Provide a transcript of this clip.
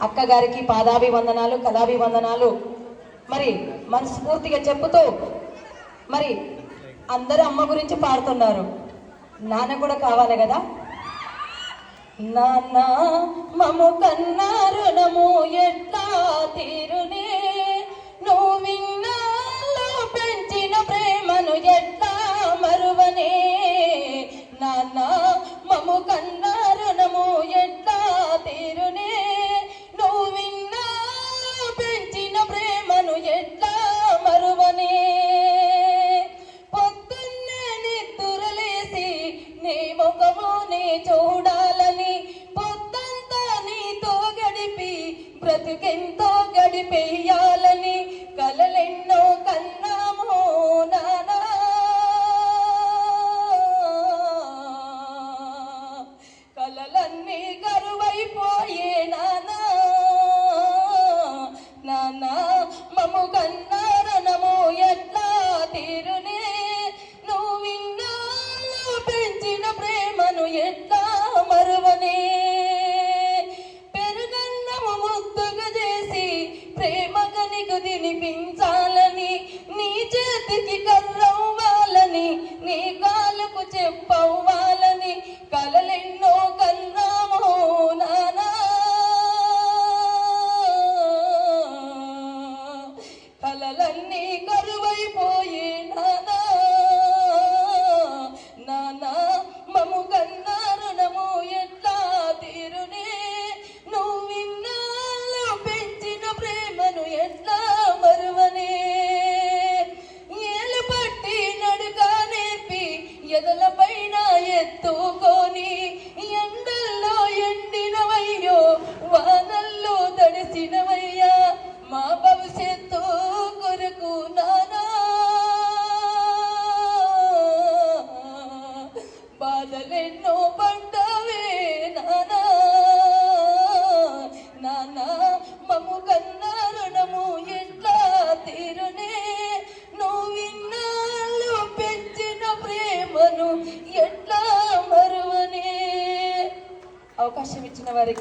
అక్కగారికి పాదాభివందనాలు, కళాభివందనాలు. మరి మనస్ఫూర్తిగా చెప్పుతూ మరి అందరూ అమ్మ గురించి పాడుతున్నారు. నాన్న కూడా కావాలి కదా. నాన్న మము కన్నా రుణము ఎట్లా తీరునే, నువ్వు విన్నాలో పెంచిన ప్రేమను ఎట్లా మరువనే. నాన్న మము కన్నా రుణము ఎట్లా తీరునే, నువ్వు విన్నాలో పెంచిన ప్రేమను ఎట్లా మరువనే. పొద్దున్నే నిద్దురలేసి నీ ముఖము నీ చూడాలని, పొద్దంతా నీతో గడిపి బ్రతుకెంతో గడిపేయాలని కలలెన్నో కన్నాము నానా. కలలన్నీ కరువైపోయే నానా. నానా మము కన్నా రుణము ఎట్లా తీరునే, నువ్వు విన్నాలో పెంచిన ప్రేమను ఎట్లా మరువనే. పెరుగన్నము ముద్దుగా చేసి ప్రేమగా నీకు తినిపించాలని, నీ చేతికి కర్రవ్వాలని, నీ కాలుకు చెప్పవ్వాలని కలలెన్నో కన్నాము నానా. కలలన్నీ కరువైపోయే నానా. నానా మము కన్నా రుణము ఎట్లా తీరునే, నువ్వు విన్నాలో పెంచిన ప్రేమను ఎట్లా మరువనే. ఏలు పట్టి నడుక నేర్పి ఎదల పైన ఎత్తుకొని, ఎండల్లో ఎండినవయ్యో వానల్లో తడిసినవయ్యా మా భవిష్యత్తు కొరకు నానా. బాధలెన్నో పడ్డావే నానా. నానా మము కన్నా రుణము ఎట్లా తీరునే, నువ్వు విన్నాళ్ళు పెంచిన ప్రేమను ఎట్లా మరువనే. అవకాశం ఇచ్చిన వారికి